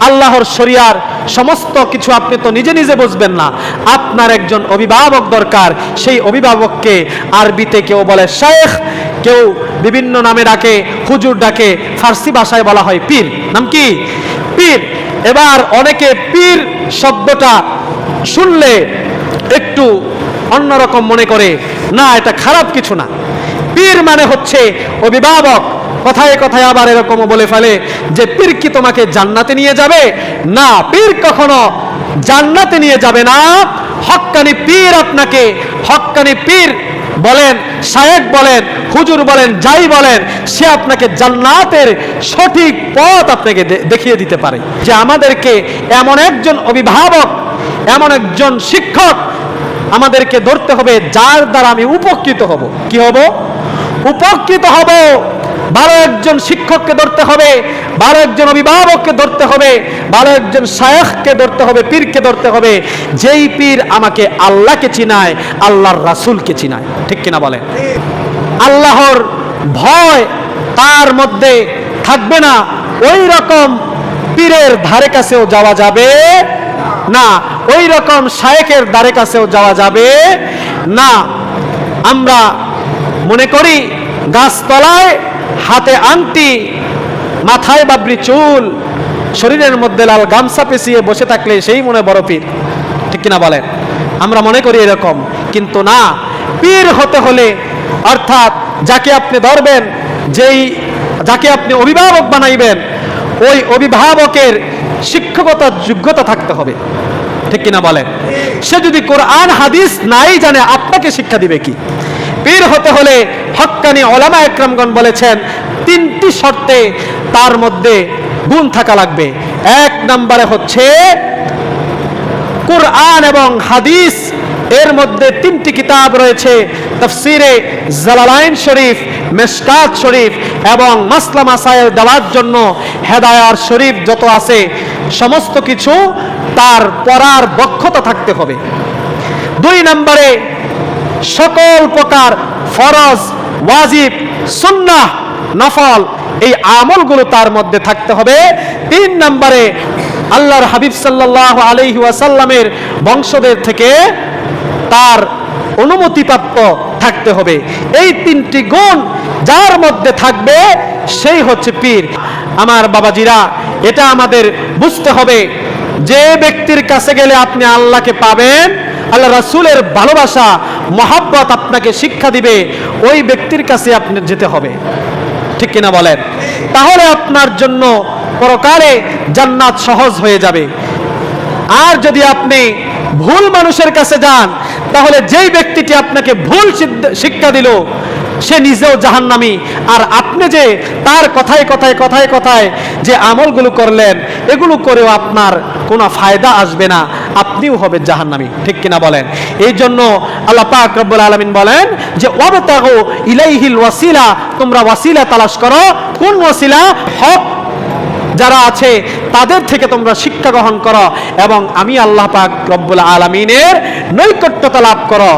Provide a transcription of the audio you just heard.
আল্লাহর শরিয়ার সমস্ত কিছু আপনি তো নিজে নিজে বুঝবেন না, আপনার একজন অভিভাবক দরকার। সেই অভিভাবককে আরবিতে কেউ বলে শেখ, কেউ বিভিন্ন নামে ডাকে, হুজুর ডাকে, ফার্সি ভাষায় বলা হয় পীর। নাম কি? পীর। এবার অনেকে পীর শব্দটা শুনলে একটু অন্যরকম মনে করে, না এটা খারাপ কিছু না। পীর মানে হচ্ছে অভিভাবক। কথায় কথায় আবার এরকমও বলে ফেলে যে পীর কি তোমাকে জান্নাতে নিয়ে যাবে? না, পীর কখনো জান্নাতে নিয়ে যাবে না। হক্কানি পীর আপনাকে, হক্কানি পীর বলেন, শায়েখ বলেন, হুজুর বলেন, যাই বলেন, সে আপনাকে জান্নাতের সঠিক পথ আপনাকে দেখিয়ে দিতে পারে। যে আমাদেরকে এমন একজন অভিভাবক, এমন একজন শিক্ষক আমাদেরকে ধরতে হবে যার দ্বারা আমি উপকৃত হব। কি হব? উপকৃত হব। ভালো একজন শিক্ষককে ধরতে হবে, ভালো একজন অভিভাবককে ধরতে হবে, ভালো একজন শায়েখকে ধরতে হবে, পীরকে ধরতে হবে, যেই পীর আমাকে আল্লাহকে চিনায়, আল্লাহর রাসূলকে চিনায়। ঠিক কিনা বলেন? আল্লাহর ভয় তার মধ্যে থাকবে না, ওই রকম পীরের ধারে কাছেও যাওয়া যাবে না, ওই রকম শায়েখের ধারে কাছেও যাওয়া যাবে না। আমরা মনে করি গাছতলায় হাতে আংটি, মাথায় বাবরি চুল, শরীরের মধ্যে লাল গামছা পেঁচিয়ে বসে থাকলে সেই মনে বড় পীর। ঠিক কিনা বলেন? আমরা মনে করি এরকম, কিন্তু না। পীর হতে হলে, অর্থাৎ যাকে আপনি ধরবেন, যাকে আপনি অভিভাবক বানাইবেন, ওই অভিভাবকের শিক্ষকতার যোগ্যতা থাকতে হবে। ঠিক কিনা বলেন? সে যদি কোরআন হাদিস নাই জানে, আপনাকে শিক্ষা দিবে কি? পীর হতে হলে হক্কানি ওলামা একরামগণ বলেছেন তিনটি শর্তে তার মধ্যে গুণ থাকা লাগবে। এক নম্বরে হচ্ছে কোরআন এবং হাদিস, এর মধ্যে তিনটি কিতাব রয়েছে, তাফসিরে জালালাইন শরীফ, মিশকাত শরীফ এবং মাসলা মাসাইল দেওয়ার জন্য হেদায়ার শরীফ যত আছে, সমস্ত কিছু তার পড়ার দক্ষতা থাকতে হবে। দুই নম্বরে সকল প্রকার ফরজ, ওয়াজিব, সুন্নাহ, নফল এই আমলগুলো তার মধ্যে থাকতে হবে। তিন নম্বরে আল্লাহর হাবিব সাল্লাল্লাহু আলাইহি ওয়াসাল্লামের বংশধর থেকে তার অনুমতিপ্রাপ্ত থাকতে হবে। এই তিনটি গুণ যার মধ্যে থাকবে সেই হচ্ছে পীর। আমার বাবাজিরা, এটা আমাদের বুঝতে হবে, যে ব্যক্তির কাছে গেলে আপনি আল্লাহকে পাবেন, আল্লাহ রাসূলের ভালোবাসা, মহব্বত আপনাকে শিক্ষা দিবে, ওই ব্যক্তির কাছে আপনি যেতে হবে। ঠিক কিনা বলেন? তাহলে আপনার জন্য পরকালে জান্নাত সহজ হয়ে যাবে। আর যদি আপনি ভুল মানুষের কাছে যান, তাহলে যেই ব্যক্তিটি আপনাকে ভুল শিক্ষা দিল সে নিজেও জাহান্নামী, আর আপনি যে তার কথায় কথায় কথায় কথায় যে আমলগুলো করলেন, এগুলো করেও আপনার কোনো ফায়দা আসবে না, আপনিও হবেন জাহান্নামী। ঠিক কিনা বলেন? এই জন্য আল্লাহ পাক রব্বুল আলামিন বলেন যে ওয়াবতাগু ইলাইহিল ওয়াসিলা, তোমরা ওয়াসিলা তালাশ করো। কোন ওয়াসিলা? হক যারা আছে তাদের থেকে তোমরা শিক্ষা গ্রহণ করো এবং আমি আল্লাহ পাক রব্বুল আলামিনের নৈকট্যতা লাভ করো।